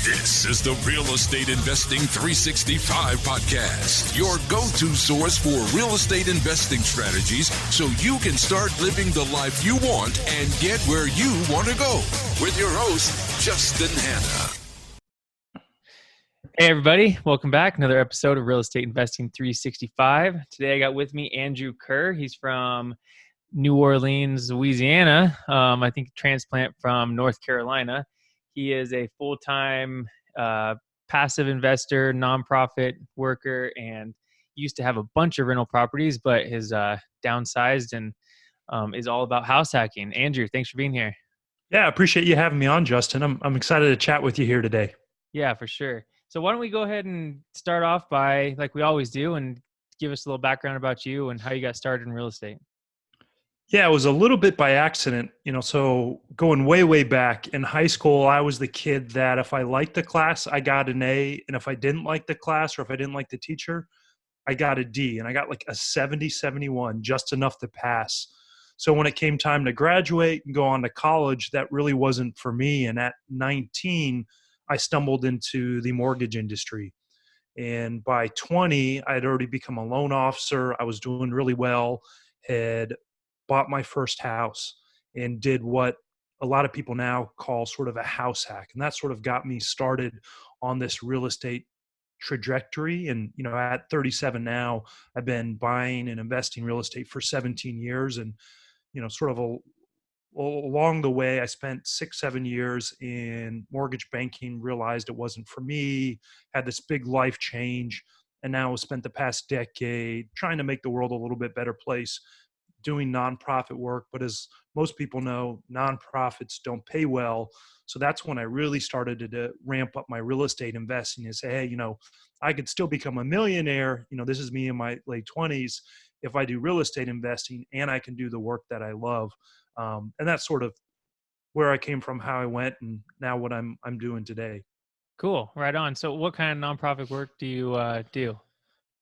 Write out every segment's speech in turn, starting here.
This is the Real Estate Investing 365 podcast, your go-to source for real estate investing strategies so you can start living the life you want and get where you want to go. With your host, Justin Hanna. Hey everybody, welcome back. Another episode of Real Estate Investing 365. Today I got with me Andrew Kerr. He's from New Orleans, Louisiana. I think transplant from North Carolina. He is a full-time passive investor, nonprofit worker, and used to have a bunch of rental properties, but has downsized and is all about house hacking. Andrew, thanks for being here. Yeah, I appreciate you having me on, Justin. I'm excited to chat with you here today. Yeah, for sure. So why don't we go ahead and start off by, like we always do, and give us a little background about you and how you got started in real estate. Yeah, it was a little bit by accident, so going way back in high school, I was the kid that if I liked the class, I got an A. And if I didn't like the class or if I didn't like the teacher, I got a D. And I got like a 70, 71, just enough to pass. So when it came time to graduate and go on to college, that really wasn't for me. And at 19, I stumbled into the mortgage industry. And by 20, I had already become a loan officer. I was doing really well, had bought my first house and did what a lot of people now call sort of a house hack. And that sort of got me started on this real estate trajectory. And, at 37 now, I've been buying and investing real estate for 17 years. And, sort of along the way, I spent 6-7 years in mortgage banking, realized it wasn't for me, had this big life change, and now I've spent the past decade trying to make the world a little bit better place, doing nonprofit work. But as most people know, nonprofits don't pay well. So that's when I really started to ramp up my real estate investing and say, hey, I could still become a millionaire. This is me in my late 20s if I do real estate investing and I can do the work that I love. And that's sort of where I came from, how I went, and now what I'm doing today. Cool. Right on. So what kind of nonprofit work do you do?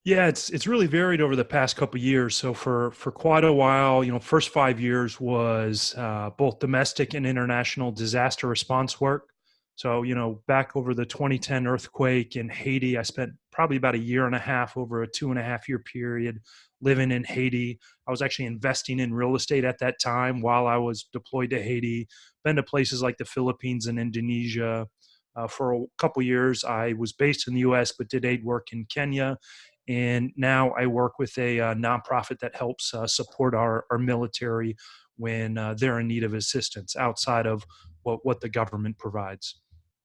Yeah, it's really varied over the past couple of years. So for quite a while, first 5 years was both domestic and international disaster response work. So, back over the 2010 earthquake in Haiti, I spent probably about a year and a half over a 2.5-year period living in Haiti. I was actually investing in real estate at that time while I was deployed to Haiti. Been to places like the Philippines and Indonesia. For a couple years, I was based in the U.S. but did aid work in Kenya. And now I work with a nonprofit that helps support our military when they're in need of assistance outside of what the government provides.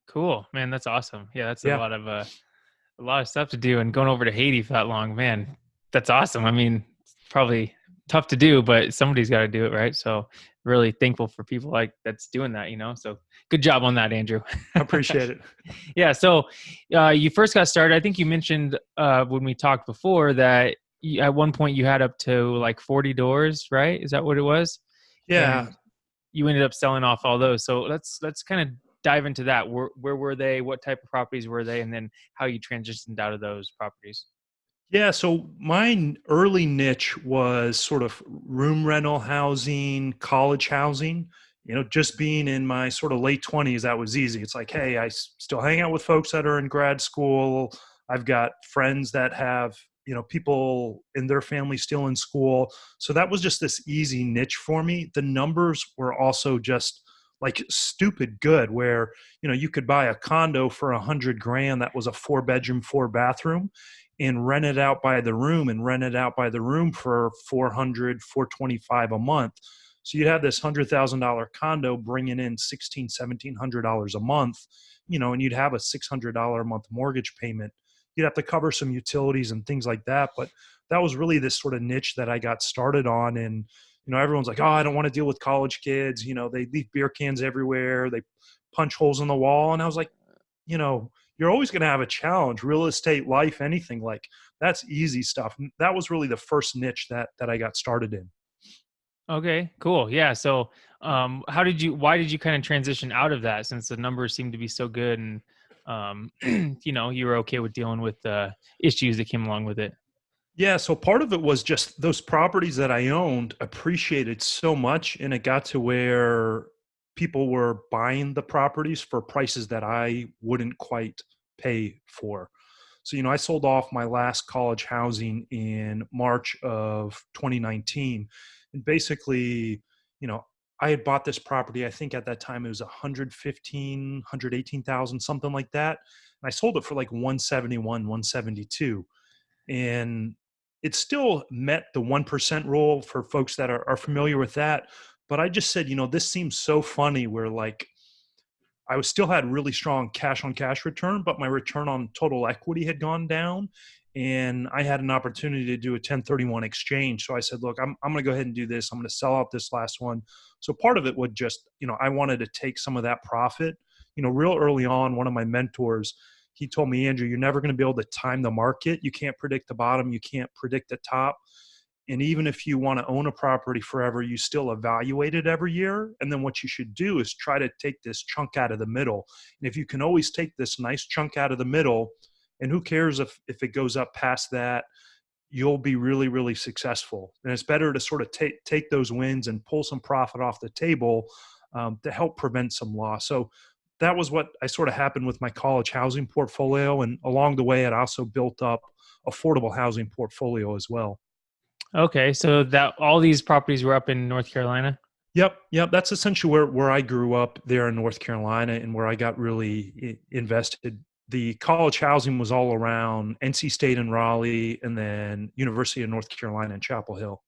Cool, man. That's awesome. Yeah, that's Yeah. a lot of stuff to do, and going over to Haiti for that long, man, that's awesome. I mean, it's probably tough to do, but somebody's got to do it, right? So really thankful for people like that's doing that, So good job on that, Andrew. I appreciate it. Yeah. So you first got started. I think you mentioned when we talked before that at one point you had up to like 40 doors, right? Is that what it was? Yeah. And you ended up selling off all those. So let's kind of dive into that. Where were they? What type of properties were they? And then how you transitioned out of those properties. Yeah, so my early niche was sort of room rental housing, college housing. Just being in my sort of late 20s, that was easy. It's like, hey, I still hang out with folks that are in grad school. I've got friends that have, people in their family still in school. So that was just this easy niche for me. The numbers were also just like stupid good, where, you could buy a condo for $100,000 that was a 4-bedroom, 4-bathroom, and rent it out by the room for $400, $425 a month. So you'd have this $100,000 condo bringing in $1,600, $1,700 a month, and you'd have a $600 a month mortgage payment. You'd have to cover some utilities and things like that. But that was really this sort of niche that I got started on. And, everyone's like, oh, I don't want to deal with college kids. They leave beer cans everywhere. They punch holes in the wall. And I was like, you're always going to have a challenge. Real estate, life, anything, like that's easy stuff. That was really the first niche that I got started in. Okay, cool. Yeah. So why did you kind of transition out of that, since the numbers seem to be so good and, you were okay with dealing with the issues that came along with it? Yeah. So part of it was just those properties that I owned appreciated so much. And it got to where people were buying the properties for prices that I wouldn't quite pay for. So, I sold off my last college housing in March of 2019. And basically, you know, I had bought this property. I think at that time it was 115, 118,000, something like that. And I sold it for like 171, 172. And it still met the 1% rule for folks that are familiar with that. But I just said, this seems so funny where like I was still had really strong cash on cash return, but my return on total equity had gone down. And I had an opportunity to do a 1031 exchange. So I said, look, I'm going to go ahead and do this. I'm going to sell out this last one. So part of it would just, I wanted to take some of that profit. Real early on, one of my mentors, he told me, Andrew, you're never going to be able to time the market. You can't predict the bottom. You can't predict the top. And even if you want to own a property forever, you still evaluate it every year. And then what you should do is try to take this chunk out of the middle. And if you can always take this nice chunk out of the middle, and who cares if it goes up past that, you'll be really, really successful. And it's better to sort of take those wins and pull some profit off the table to help prevent some loss. So that was what I sort of happened with my college housing portfolio. And along the way, it also built up affordable housing portfolio as well. Okay, so that all these properties were up in North Carolina? Yep. That's essentially where I grew up there in North Carolina and where I got really invested. The college housing was all around NC State and Raleigh, and then University of North Carolina and Chapel Hill.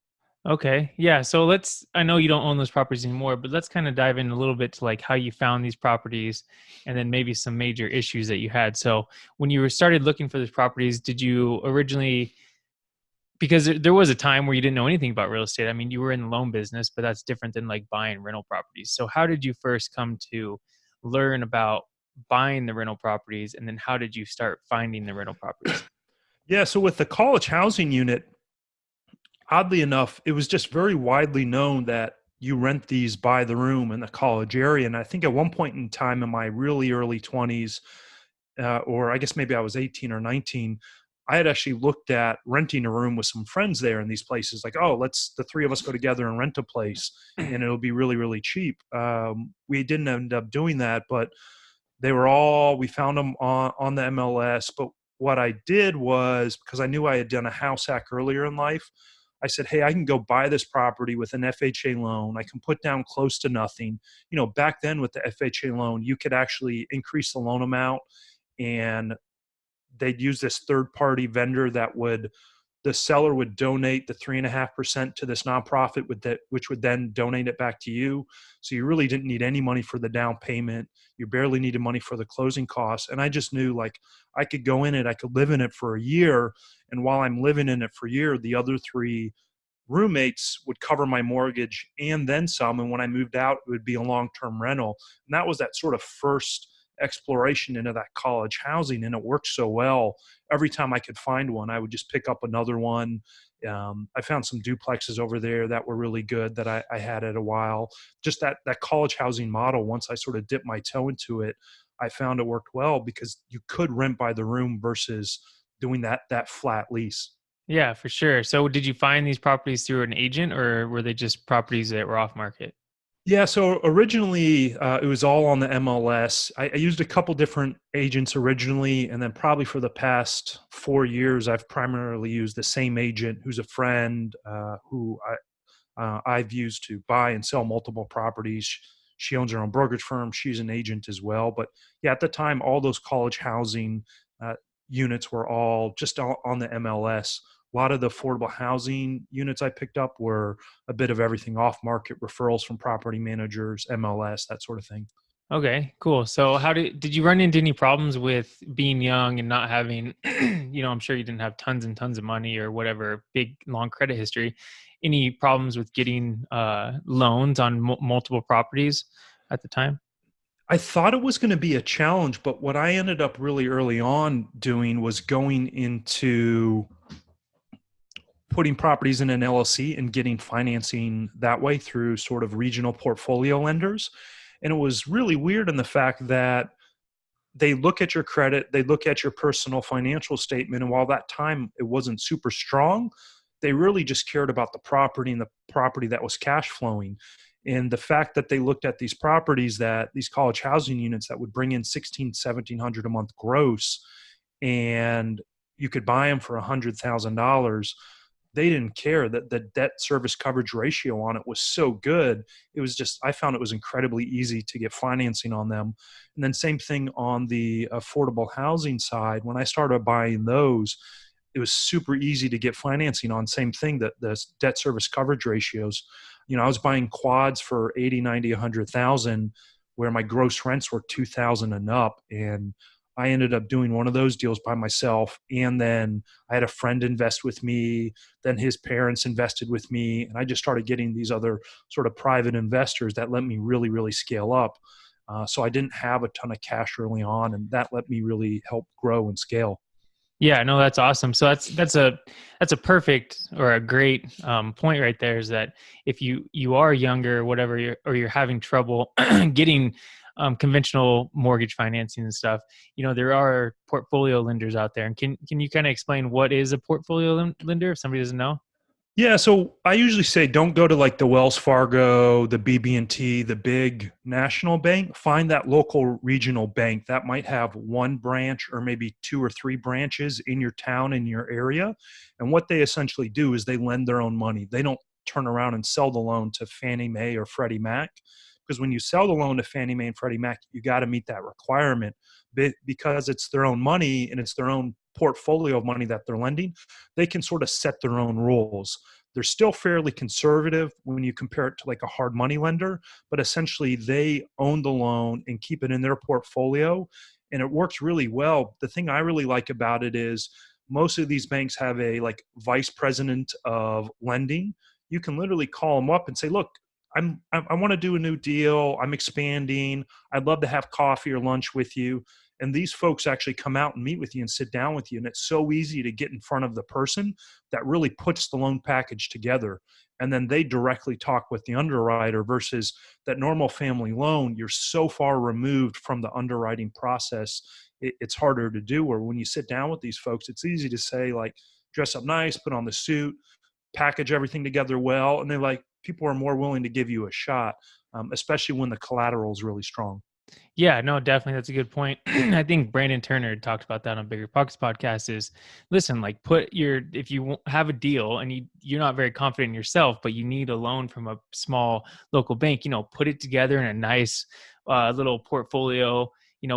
Okay, yeah. So I know you don't own those properties anymore, but let's kind of dive in a little bit to like how you found these properties and then maybe some major issues that you had. So when you started looking for these properties, did you originally, because there was a time where you didn't know anything about real estate. I mean, you were in the loan business, but that's different than like buying rental properties. So how did you first come to learn about buying the rental properties? And then how did you start finding the rental properties? Yeah. So with the college housing unit, oddly enough, it was just very widely known that you rent these by the room in the college area. And I think at one point in time in my really early 20s, or I guess maybe I was 18 or 19, I had actually looked at renting a room with some friends there in these places. Like, oh, let's the three of us go together and rent a place, and it'll be really, really cheap. We didn't end up doing that, but we found them on the MLS. But what I did was, because I knew I had done a house hack earlier in life, I said, hey, I can go buy this property with an FHA loan. I can put down close to nothing. Back then with the FHA loan, you could actually increase the loan amount, and they'd use this third party vendor the seller would donate the 3.5% to this nonprofit which would then donate it back to you. So you really didn't need any money for the down payment. You barely needed money for the closing costs. And I just knew like I could go in it, I could live in it for a year. And while I'm living in it for a year, the other three roommates would cover my mortgage and then some. And when I moved out, it would be a long-term rental. And that was that sort of first exploration into that college housing, and it worked so well. Every time I could find one, I would just pick up another one. I found some duplexes over there that were really good that I had it a while. Just that college housing model, once I sort of dipped my toe into it, I found it worked well because you could rent by the room versus doing that flat lease. Yeah, for sure. So did you find these properties through an agent, or were they just properties that were off market? Yeah, so originally it was all on the MLS. I used a couple different agents originally, and then probably for the past 4 years, I've primarily used the same agent who's a friend who I've used to buy and sell multiple properties. She owns her own brokerage firm. She's an agent as well. But yeah, at the time, all those college housing units were all just on the MLS. A lot of the affordable housing units I picked up were a bit of everything: off market referrals from property managers, MLS, that sort of thing. Okay, cool. So how did you run into any problems with being young and not having, I'm sure you didn't have tons and tons of money or whatever, big, long credit history. Any problems with getting loans on multiple properties at the time? I thought it was going to be a challenge, but what I ended up really early on doing was going into putting properties in an LLC and getting financing that way through sort of regional portfolio lenders. And it was really weird in the fact that they look at your credit, they look at your personal financial statement. And while that time it wasn't super strong, they really just cared about the property and the property that was cash flowing. And the fact that they looked at these properties, that these college housing units that would bring in 1,700 a month gross, and you could buy them for $100,000. They didn't care that the debt service coverage ratio on it was so good. It was just, I found it was incredibly easy to get financing on them. And then same thing on the affordable housing side. When I started buying those, it was super easy to get financing on. Same thing, that the debt service coverage ratios. I was buying quads for 80, 90, 100,000 where my gross rents were 2,000 and up. And I ended up doing one of those deals by myself. And then I had a friend invest with me. Then his parents invested with me. And I just started getting these other sort of private investors that let me really, really scale up. So I didn't have a ton of cash early on, and that let me really help grow and scale. Yeah, no, that's awesome. So that's a perfect or a great point right there. Is that if you are younger, or whatever, you're having trouble getting conventional mortgage financing and stuff, there are portfolio lenders out there. And can you kind of explain what is a portfolio lender if somebody doesn't know? Yeah, so I usually say don't go to like the Wells Fargo, the BB&T, the big national bank. Find that local regional bank that might have one branch or maybe two or three branches in your town, in your area. And what they essentially do is they lend their own money. They don't turn around and sell the loan to Fannie Mae or Freddie Mac, because when you sell the loan to Fannie Mae and Freddie Mac, you got to meet that requirement because it's their own money and it's their own portfolio of money that they're lending. They can sort of set their own rules. They're still fairly conservative when you compare it to like a hard money lender, but essentially they own the loan and keep it in their portfolio, and it works really well. The thing I really like about it is most of these banks have a like vice president of lending. You can literally call them up and say, look, I want to do a new deal. I'm expanding. I'd love to have coffee or lunch with you. And these folks actually come out and meet with you and sit down with you. And it's so easy to get in front of the person that really puts the loan package together. And then they directly talk with the underwriter versus that normal family loan. You're so far removed from the underwriting process. It's harder to do. Or when you sit down with these folks, it's easy to say like, dress up nice, put on the suit, package everything together well. And people are more willing to give you a shot, especially when the collateral is really strong. Yeah, no, definitely. That's a good point. I think Brandon Turner talked about that on Bigger Pockets podcast is, listen, like if you have a deal and you're not very confident in yourself, but you need a loan from a small local bank, put it together in a nice little portfolio,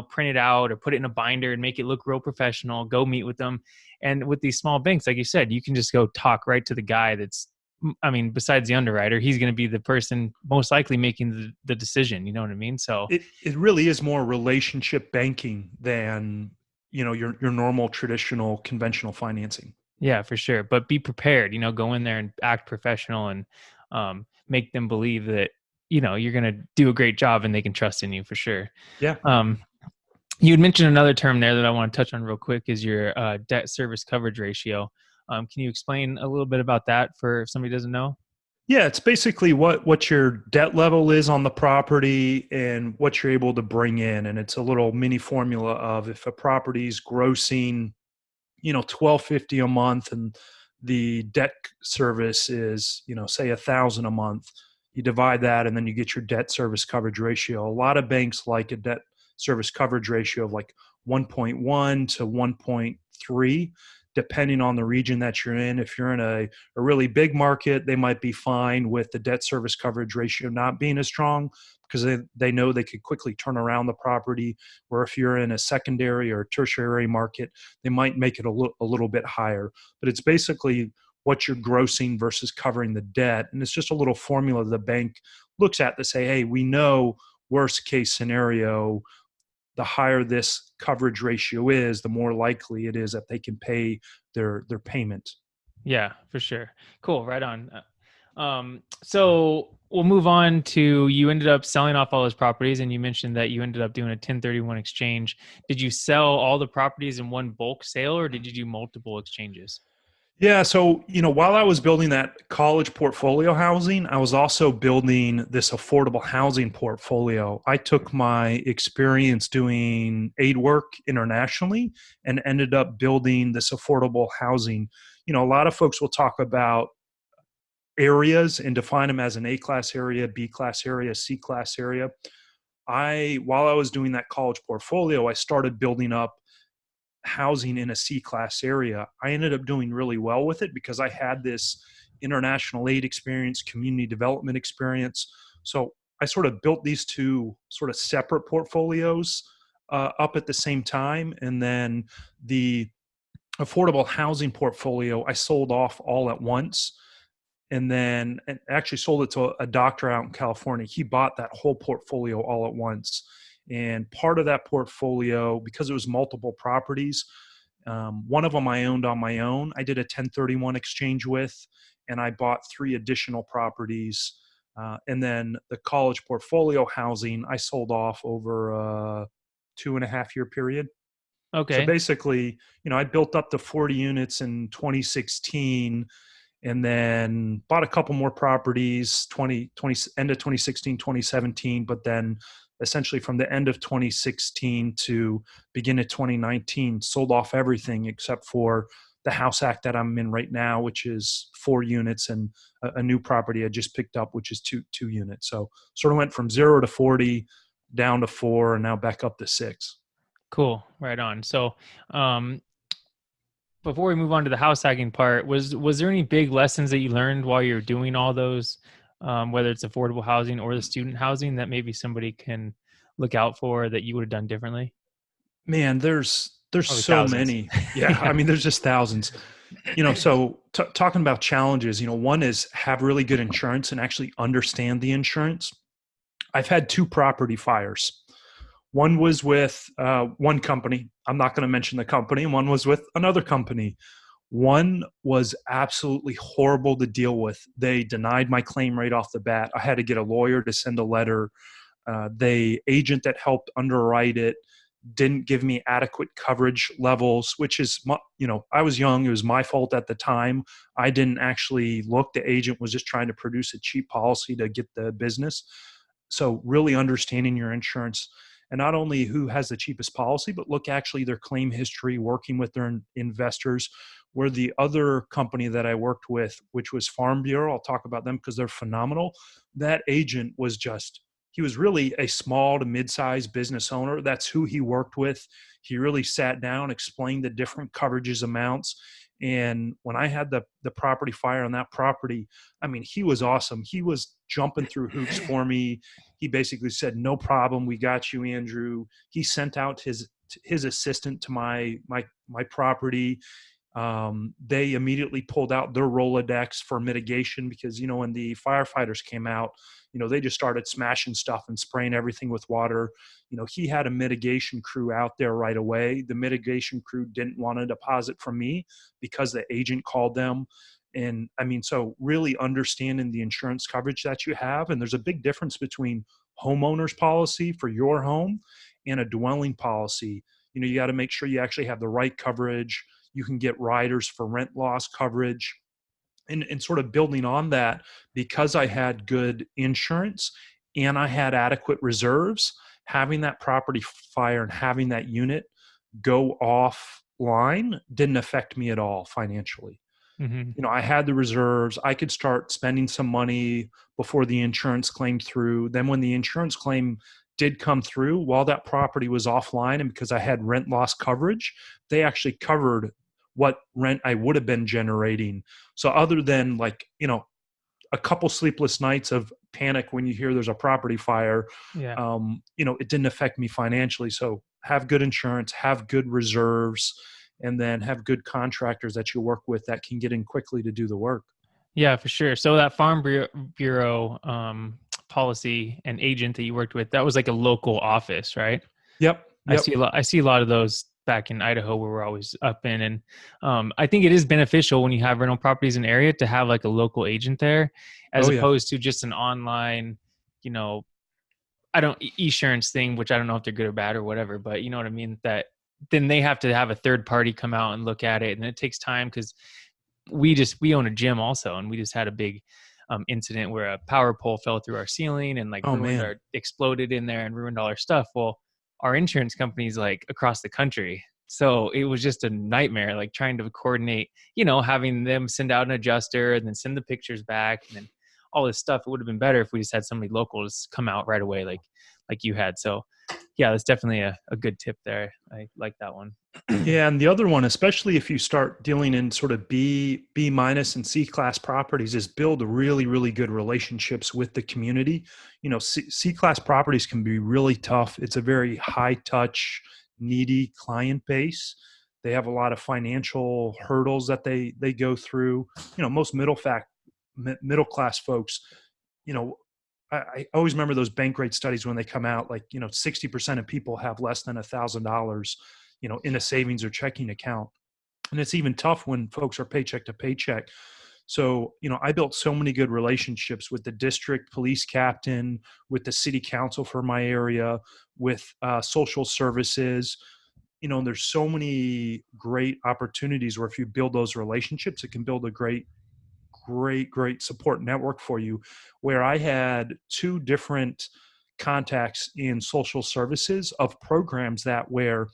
print it out or put it in a binder and make it look real professional, go meet with them. And with these small banks, like you said, you can just go talk right to the guy besides the underwriter, he's going to be the person most likely making the decision. You know what I mean? So it really is more relationship banking than, your normal traditional conventional financing. yeah, for sure. But be prepared, go in there and act professional and make them believe that, you're going to do a great job and they can trust in you for sure. Yeah. You had mentioned another term there that I want to touch on real quick is your debt service coverage ratio. Can you explain a little bit about that for if somebody doesn't know? Yeah, it's basically what your debt level is on the property and what you're able to bring in. And it's a little mini formula of if a property's grossing, $1,250 a month and the debt service is, say 1,000 a month, you divide that and then you get your debt service coverage ratio. A lot of banks like a debt service coverage ratio of like 1.1 to 1.3, depending on the region that you're in. If you're in a really big market, they might be fine with the debt service coverage ratio not being as strong because they know they could quickly turn around the property. Or if you're in a secondary or tertiary market, they might make it a little bit higher. But it's basically what you're grossing versus covering the debt. And it's just a little formula the bank looks at to say, hey, we know worst case scenario, the higher this coverage ratio is, the more likely it is that they can pay their payment. Yeah, for sure. Cool. Right on. So we'll move on to, you ended up selling off all those properties and you mentioned that you ended up doing a 1031 exchange. Did you sell all the properties in one bulk sale or did you do multiple exchanges? Yeah. So, while I was building that college portfolio housing, I was also building this affordable housing portfolio. I took my experience doing aid work internationally and ended up building this affordable housing. A lot of folks will talk about areas and define them as an A class area, B class area, C class area. While I was doing that college portfolio, I started building up housing in a C class area. I ended up doing really well with it because I had this international aid experience, community development experience. So I sort of built these two sort of separate portfolios up at the same time. And then the affordable housing portfolio, I sold off all at once. And then actually sold it to a doctor out in California. He bought that whole portfolio all at once. And part of that portfolio, because it was multiple properties, one of them I owned on my own. I did a 1031 exchange with, and I bought 3 additional properties. And then the college portfolio housing, I sold off over a 2.5 year period. So Okay. basically, I built up to 40 units in 2016, and then bought a couple more properties end of 2016, 2017. But then essentially from the end of 2016 to begin of 2019, sold off everything except for the house act that I'm in right now, which is 4 units, and a new property I just picked up, which is two units. So sort of went from 0 to 40, down to 4, and now back up to 6. Cool. Right on. So, before we move on to the house hacking part, was there any big lessons that you learned while you're doing all those, whether it's affordable housing or the student housing, that maybe somebody can look out for that you would have done differently? Man, there's Probably so thousands. many. Yeah, I Yeah. mean, there's just thousands. So talking about challenges, one is have really good insurance and actually understand the insurance. I've had 2 property fires. One was with one company. I'm not going to mention the company. And one was with another company. One was absolutely horrible to deal with. They denied my claim right off the bat. I had to get a lawyer to send a letter. The agent that helped underwrite it didn't give me adequate coverage levels, which is, I was young. It was my fault at the time. I didn't actually look. The agent was just trying to produce a cheap policy to get the business. So really understanding your insurance, and not only who has the cheapest policy, but look actually their claim history, working with their investors. Where the other company that I worked with, which was Farm Bureau, I'll talk about them because they're phenomenal. That agent was he was really a small to mid-sized business owner. That's who he worked with. He really sat down, explained the different coverages amounts. And when I had the property fire on that property, I mean, he was awesome. He was jumping through hoops for me. He basically said, "No problem, we got you, Andrew." He sent out his assistant to my property. They immediately pulled out their Rolodex for mitigation because, when the firefighters came out, they just started smashing stuff and spraying everything with water. He had a mitigation crew out there right away. The mitigation crew didn't want a deposit from me because the agent called them. And I mean, so really understanding the insurance coverage that you have. And there's a big difference between homeowner's policy for your home and a dwelling policy. You got to make sure you actually have the right coverage. You can get riders for rent loss coverage, and sort of building on that, because I had good insurance and I had adequate reserves. Having that property fire and having that unit go offline didn't affect me at all financially. Hmm. I had the reserves. I could start spending some money before the insurance claim through. Then when the insurance claim did come through, while that property was offline, and because I had rent loss coverage, they actually covered what rent I would have been generating. So other than a couple sleepless nights of panic when you hear there's a property fire, Yeah. it didn't affect me financially. So have good insurance, have good reserves, and then have good contractors that you work with that can get in quickly to do the work. Yeah, for sure. So that Bureau policy and agent that you worked with, that was like a local office, right? Yep. Yep. I see a lot of those back in Idaho where we're always up in. And I think it is beneficial when you have rental properties in the area to have like a local agent there, as Oh yeah. opposed to just an online, you know, insurance thing, which I don't know if they're good or bad or whatever, but you know what I mean? That then they have to have a third party come out and look at it. And it takes time because we own a gym also, and we just had a big incident where a power pole fell through our ceiling and like Oh man. exploded in there and ruined all our stuff. Well, our insurance company's like across the country. So it was just a nightmare, like trying to coordinate, having them send out an adjuster and then send the pictures back and then all this stuff. It would have been better if we just had somebody local just come out right away, like you had. So yeah, that's definitely a good tip there. I like that one. Yeah, and the other one, especially if you start dealing in sort of B minus and C class properties, is build really, really good relationships with the community. C class properties can be really tough. It's a very high touch, needy client base. They have a lot of financial hurdles that they go through. Most middle class folks, you know, I always remember those bank rate studies when they come out, like, 60% of people have less than $1,000, in a savings or checking account. And it's even tough when folks are paycheck to paycheck. So, I built so many good relationships with the district police captain, with the city council for my area, with social services. There's so many great opportunities where if you build those relationships, it can build a great support network for you. Where I had two different contacts in social services of programs that where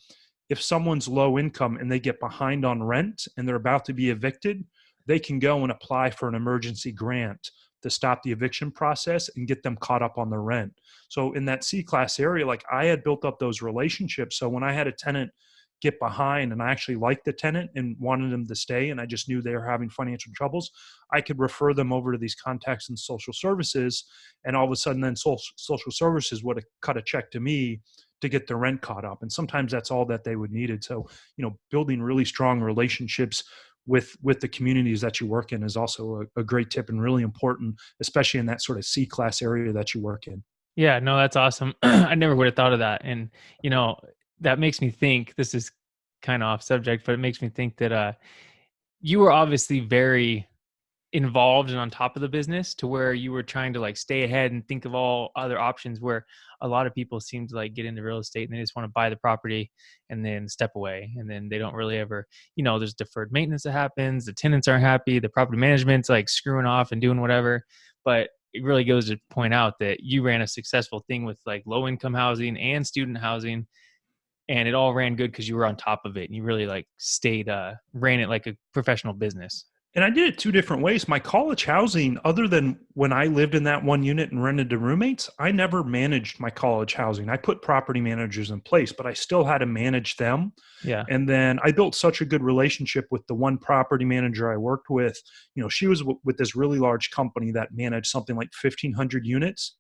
if someone's low income and they get behind on rent and they're about to be evicted, they can go and apply for an emergency grant to stop the eviction process and get them caught up on the rent. So in that C class area, like, I had built up those relationships. So when I had a tenant get behind and I actually liked the tenant and wanted them to stay, and I just knew they were having financial troubles, I could refer them over to these contacts in social services. And all of a sudden then social services would have cut a check to me to get the rent caught up. And sometimes that's all that they would needed. So, building really strong relationships with the communities that you work in is also a great tip and really important, especially in that sort of C class area that you work in. Yeah, no, that's awesome. I never would have thought of that. And, that makes me think, this is kind of off subject, but it makes me think that you were obviously very involved and on top of the business to where you were trying to like stay ahead and think of all other options, where a lot of people seem to like get into real estate and they just want to buy the property and then step away. And then they don't really ever, there's deferred maintenance that happens. The tenants aren't happy. The property management's like screwing off and doing whatever. But it really goes to point out that you ran a successful thing with like low income housing and student housing, and it all ran good because you were on top of it and you really like ran it like a professional business. And I did it two different ways. My college housing, other than when I lived in that one unit and rented to roommates, I never managed my college housing. I put property managers in place, but I still had to manage them. Yeah. And then I built such a good relationship with the one property manager I worked with. She was with this really large company that managed something like 1,500 units.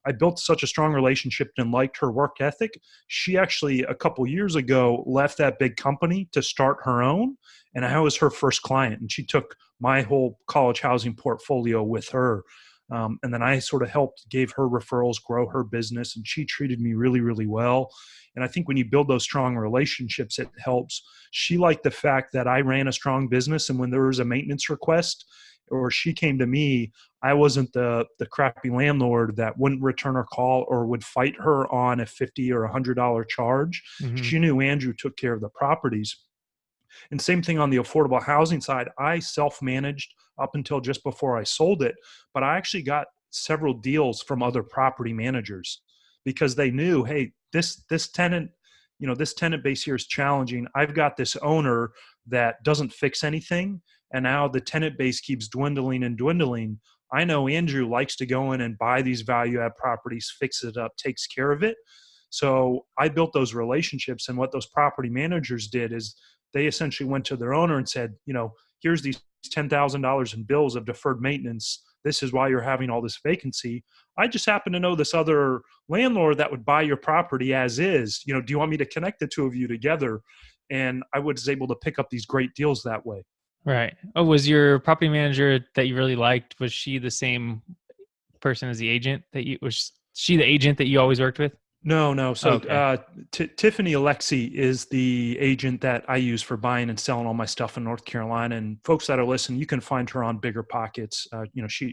I built such a strong relationship and liked her work ethic. She actually, a couple years ago, left that big company to start her own. And I was her first client. And she took my whole college housing portfolio with her. And then I sort of gave her referrals, grow her business. And she treated me really, really well. And I think when you build those strong relationships, it helps. She liked the fact that I ran a strong business. And when there was a maintenance request, or she came to me, I wasn't the crappy landlord that wouldn't return her call or would fight her on a $50 or $100 charge. Mm-hmm. She knew Andrew took care of the properties. And same thing on the affordable housing side. I self-managed up until just before I sold it, but I actually got several deals from other property managers because they knew, hey, this tenant, this tenant base here is challenging. I've got this owner that doesn't fix anything, and now the tenant base keeps dwindling and dwindling. I know Andrew likes to go in and buy these value add properties, fix it up, takes care of it. So I built those relationships, and what those property managers did is they essentially went to their owner and said, here's these $10,000 in bills of deferred maintenance. This is why you're having all this vacancy. I just happen to know this other landlord that would buy your property as is. Do you want me to connect the two of you together? And I was able to pick up these great deals that way. Right. Oh, was your property manager that you really liked, was she the same person as the agent was she the agent that you always worked with? No. So Okay. Tiffany Alexi is the agent that I use for buying and selling all my stuff in North Carolina. And folks that are listening, you can find her on Bigger Pockets.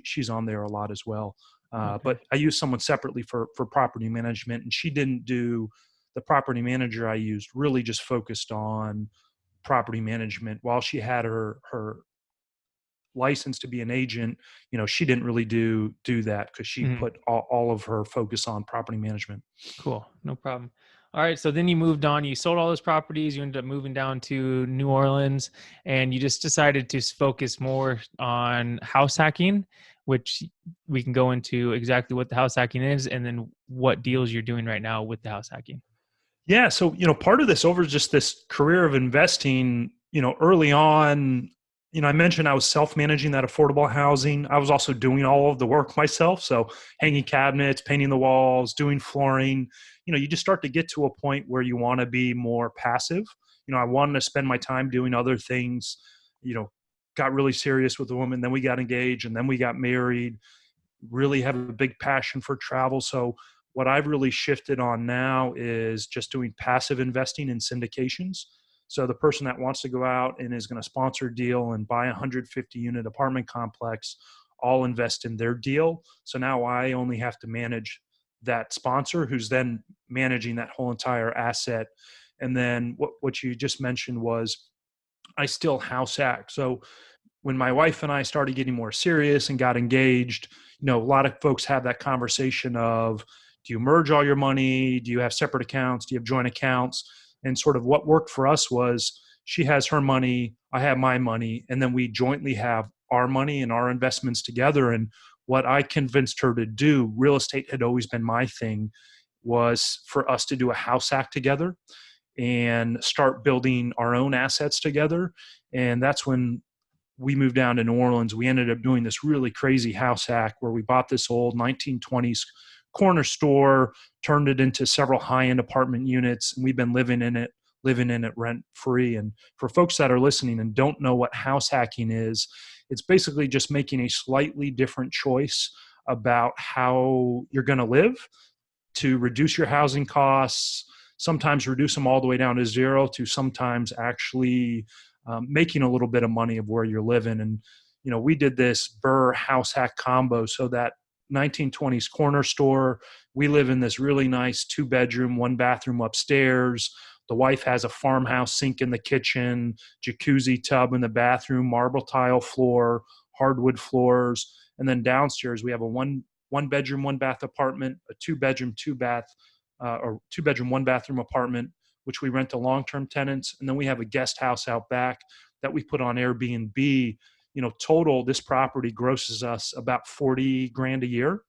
She's on there a lot as well. Okay. But I use someone separately for property management, and she didn't do the property manager I used. Really, just focused on property management while she had her license to be an agent. She didn't really do that because she Mhm. put all of her focus on property management. Cool. No problem. All right. So then you moved on, you sold all those properties, you ended up moving down to New Orleans, and you just decided to focus more on house hacking, which we can go into exactly what the house hacking is and then what deals you're doing right now with the house hacking. Yeah. So, part of this over just this career of investing, early on, I mentioned I was self-managing that affordable housing. I was also doing all of the work myself. So hanging cabinets, painting the walls, doing flooring, you just start to get to a point where you want to be more passive. I wanted to spend my time doing other things, you know, got really serious with a woman, then we got engaged and then we got married, really have a big passion for travel. So what I've really shifted on now is just doing passive investing in syndications. So the person that wants to go out and is going to sponsor a deal and buy a 150 unit apartment complex, I'll invest in their deal. So now I only have to manage that sponsor who's then managing that whole entire asset. And then what you just mentioned was I still house hack. So when my wife and I started getting more serious and got engaged, a lot of folks have that conversation of, do you merge all your money? Do you have separate accounts? Do you have joint accounts? And sort of what worked for us was she has her money, I have my money, and then we jointly have our money and our investments together. And what I convinced her to do, real estate had always been my thing, was for us to do a house hack together and start building our own assets together. And that's when we moved down to New Orleans. We ended up doing this really crazy house hack where we bought this old 1920s corner store, turned it into several high-end apartment units, and we've been living in it rent free. And for folks that are listening and don't know what house hacking is, it's basically just making a slightly different choice about how you're going to live to reduce your housing costs, sometimes reduce them all the way down to zero, to sometimes actually making a little bit of money of where you're living. And, we did this Burr house hack combo. So that 1920s corner store, we live in this really nice 2-bedroom, 1-bathroom upstairs. The wife has a farmhouse sink in the kitchen, jacuzzi tub in the bathroom, marble tile floor, hardwood floors. And then downstairs, we have a one bedroom, 1-bath apartment, a 2-bedroom, 2-bedroom, 1-bathroom apartment, which we rent to long-term tenants. And then we have a guest house out back that we put on Airbnb. Total, this property grosses us about 40 grand a year.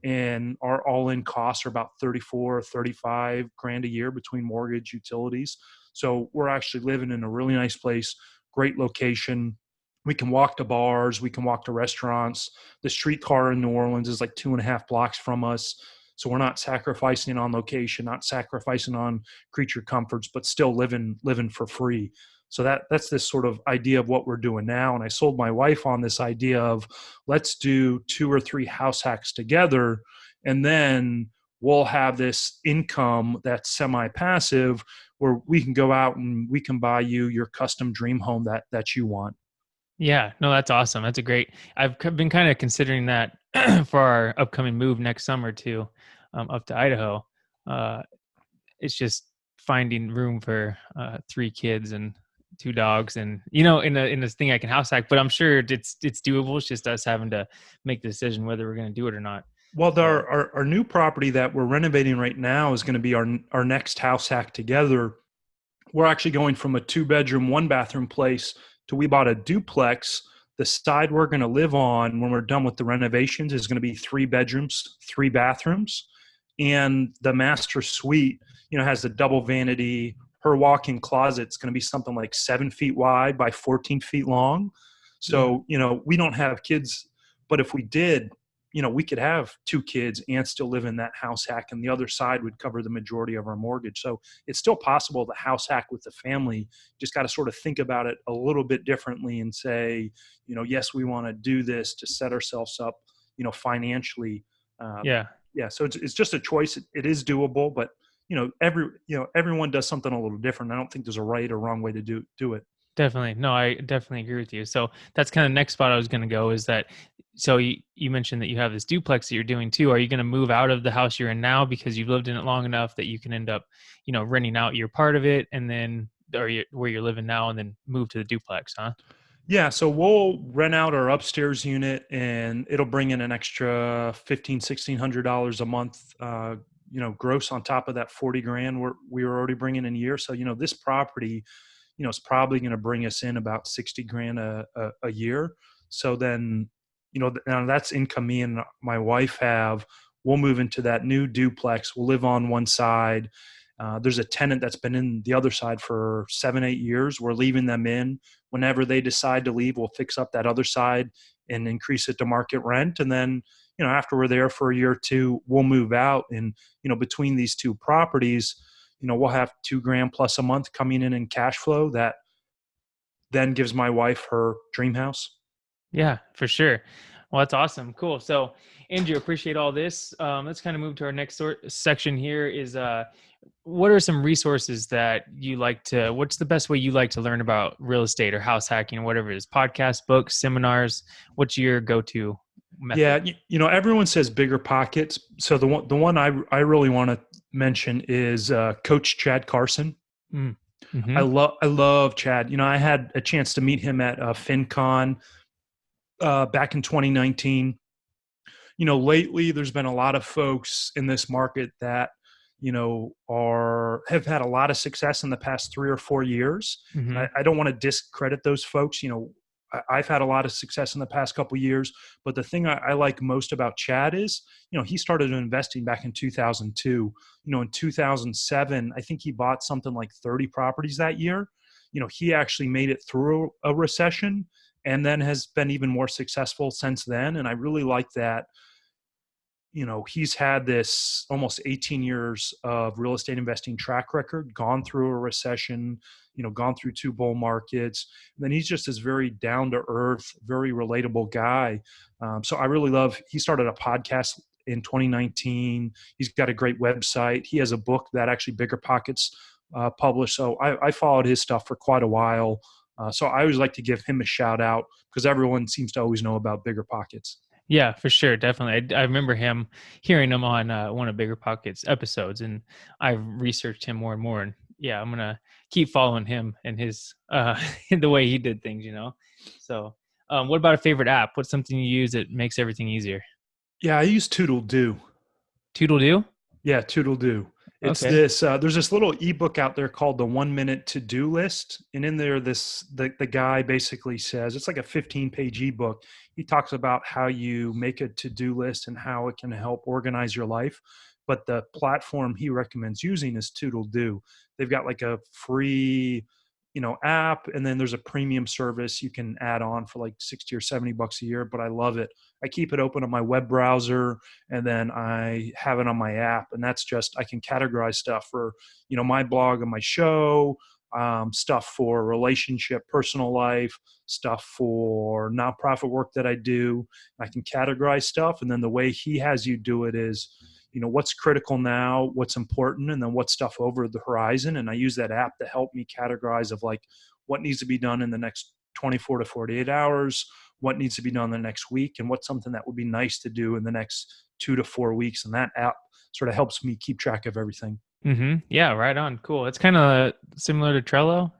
And our all-in costs are about 34, 35 grand a year between mortgage, utilities. So we're actually living in a really nice place, great location. We can walk to bars, we can walk to restaurants. The streetcar in New Orleans is like 2.5 blocks from us. So we're not sacrificing on location, not sacrificing on creature comforts, but still living for free. So that's this sort of idea of what we're doing now. And I sold my wife on this idea of, let's do 2 or 3 house hacks together, and then we'll have this income that's semi-passive where we can go out and we can buy you your custom dream home that you want. Yeah, no, that's awesome. That's a great. I've been kind of considering that for our upcoming move next summer too, up to Idaho. It's just finding room for 3 kids and 2 dogs, and in this thing I can house hack. But I'm sure it's doable. It's just us having to make the decision whether we're going to do it or not. Well, our new property that we're renovating right now is going to be our next house hack together. We're actually going from a 2-bedroom, 1-bathroom place to, we bought a duplex. The side we're going to live on when we're done with the renovations is going to be 3 bedrooms, 3 bathrooms. And the master suite, has the double vanity. Her walk-in closet's going to be something like 7 feet wide by 14 feet long. So, we don't have kids, but if we did, we could have 2 kids and still live in that house hack, and the other side would cover the majority of our mortgage. So it's still possible to house hack with the family. Just got to sort of think about it a little bit differently and say, yes, we want to do this to set ourselves up, financially. Yeah. Yeah. So it's just a choice. It is doable, but everyone does something a little different. I don't think there's a right or wrong way to do it. Definitely. No, I definitely agree with you. So that's kind of the next spot I was going to go is that, so you mentioned that you have this duplex that you're doing too. Are you going to move out of the house you're in now because you've lived in it long enough that you can end up, renting out your part of it and then, where you're living now and then move to the duplex, huh? Yeah, so we'll rent out our upstairs unit and it'll bring in an extra $1,500, $1,600 a month gross on top of that 40 grand we were already bringing in a year. So, this property, is probably going to bring us in about 60 grand a year. So then, now that's income me and my wife have. We'll move into that new duplex. We'll live on one side. There's a tenant that's been in the other side for 7-8 years. We're leaving them in. Whenever they decide to leave, we'll fix up that other side and increase it to market rent. And then, after we're there for a year or two, we'll move out. And, between these two properties, we'll have 2 grand plus a month coming in cash flow that then gives my wife her dream house. Yeah, for sure. Well, that's awesome. Cool. So, Andrew, appreciate all this. Let's kind of move to our next section here is what are some resources that you like to, what's the best way you like to learn about real estate or house hacking or whatever it is? Podcasts, books, seminars? What's your go-to method? Yeah. Everyone says bigger pockets. So the one I really want to mention is Coach Chad Carson. Mm-hmm. I love Chad. I had a chance to meet him at FinCon back in 2019. Lately there's been a lot of folks in this market that, have had a lot of success in the past 3 or 4 years. Mm-hmm. I don't want to discredit those folks. I've had a lot of success in the past couple of years, but the thing I like most about Chad is, he started investing back in 2002. In 2007, I think he bought something like 30 properties that year. He actually made it through a recession and then has been even more successful since then. And I really like that. He's had this almost 18 years of real estate investing track record, gone through a recession, gone through 2 bull markets. And then he's just this very down to earth, very relatable guy. So I really love, he started a podcast in 2019. He's got a great website. He has a book that actually Bigger Pockets published. So I followed his stuff for quite a while. So I always like to give him a shout out because everyone seems to always know about Bigger Pockets. Yeah, for sure. Definitely. I remember hearing him on one of Bigger Pockets episodes, and I've researched him more and more. And yeah, I'm going to keep following him and his, the way he did things, So what about a favorite app? What's something you use that makes everything easier? Yeah, I use Toodle-Do. Toodle-Do? Yeah, Toodle-Do. It's Okay. this, there's this little ebook out there called the 1-Minute To-Do List. And in there, the guy basically says, it's like a 15-page ebook. He talks about how you make a to-do list and how it can help organize your life. But the platform he recommends using is Toodle-Do. They've got like a free, app, and then there's a premium service you can add on for like 60 or 70 bucks a year. But I love it. I keep it open on my web browser, and then I have it on my app, and that's just, I can categorize stuff for, my blog and my show, stuff for relationship, personal life, stuff for nonprofit work that I do. I can categorize stuff. And then the way he has you do it is, what's critical now, what's important, and then what's stuff over the horizon. And I use that app to help me categorize of like what needs to be done in the next 24 to 48 hours, what needs to be done the next week, and what's something that would be nice to do in the next 2 to 4 weeks. And that app sort of helps me keep track of everything. Mm-hmm. Yeah, right on. Cool. It's kind of similar to Trello.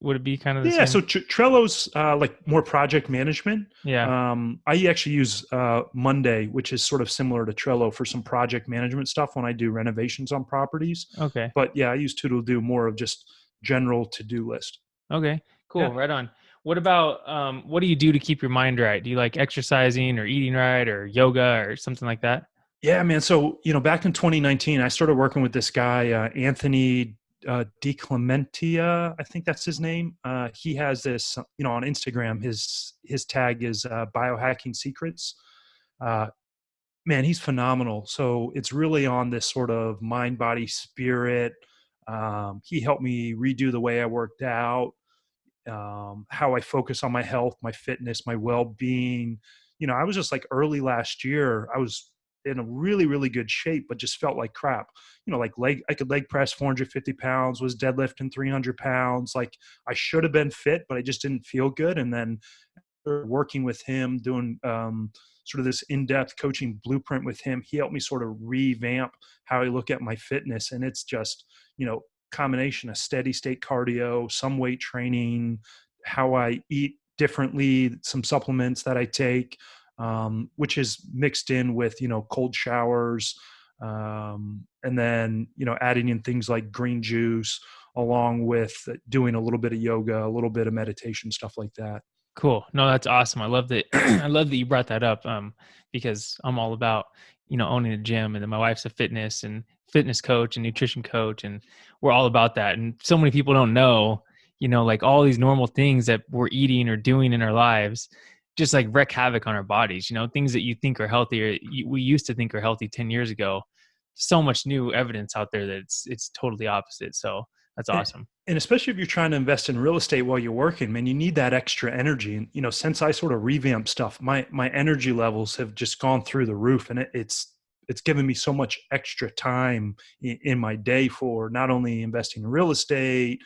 Would it be kind of the same? So Trello's like more project management. Yeah. I actually use Monday, which is sort of similar to Trello for some project management stuff when I do renovations on properties. Okay. But yeah, I use Toodle-Do more of just general to-do list. Okay. Cool. Yeah. Right on. What about what do you do to keep your mind right? Do you like exercising or eating right or yoga or something like that? Yeah, man. So, back in 2019, I started working with this guy, Anthony DiClementia, I think that's his name. He has this, on Instagram, his tag is biohacking secrets. Man, he's phenomenal. So it's really on this sort of mind, body, spirit. He helped me redo the way I worked out, how I focus on my health, my fitness, my well-being. I was just like early last year, I was in a really, really good shape, but just felt like crap. Like I could leg press 450 pounds, was deadlifting 300 pounds. Like I should have been fit, but I just didn't feel good. And then working with him, doing sort of this in-depth coaching blueprint with him, he helped me sort of revamp how I look at my fitness. And it's just, combination of steady state cardio, some weight training, how I eat differently, some supplements that I take, which is mixed in with, cold showers, And then, adding in things like green juice, along with doing a little bit of yoga, a little bit of meditation, stuff like that. Cool. No, that's awesome. I love that. I love that you brought that up. Because I'm all about, owning a gym, and then my wife's a fitness coach and nutrition coach, and we're all about that. And so many people don't know, like all these normal things that we're eating or doing in our lives, just like wreak havoc on our bodies. Things that you think are healthy, or we used to think are healthy 10 years ago. So much new evidence out there that it's totally opposite. So that's awesome. And especially if you're trying to invest in real estate while you're working, man, you need that extra energy. And, since I sort of revamped stuff, my energy levels have just gone through the roof, and it's given me so much extra time in my day for not only investing in real estate,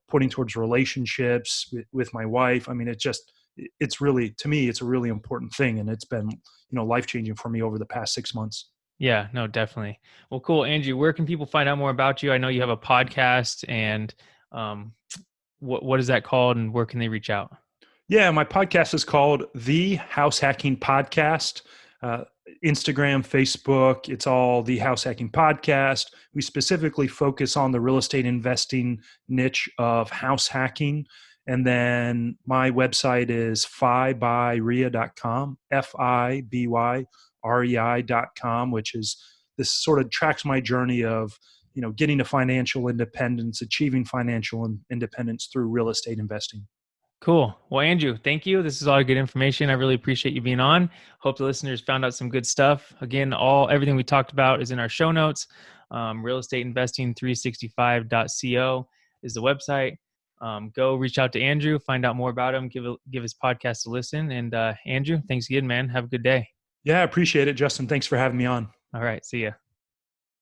putting towards relationships with my wife. I mean, it's really, to me, it's a really important thing. And it's been, life-changing for me over the past 6 months. Yeah, no, definitely. Well, cool. Andrew, where can people find out more about you? I know you have a podcast, and what is that called, and where can they reach out? Yeah, my podcast is called The House Hacking Podcast. Instagram, Facebook, it's all The House Hacking Podcast. We specifically focus on the real estate investing niche of house hacking. And then my website is fibyrei.com, FIBYREI.com, which is, this sort of tracks my journey of, getting to financial independence, achieving financial independence through real estate investing. Cool. Well, Andrew, thank you. This is all good information. I really appreciate you being on. Hope the listeners found out some good stuff. Again, everything we talked about is in our show notes. Realestateinvesting365.co is the website. Go reach out to Andrew, find out more about him, give his podcast a listen. And Andrew, thanks again, man. Have a good day. Yeah, I appreciate it, Justin. Thanks for having me on. All right. See ya.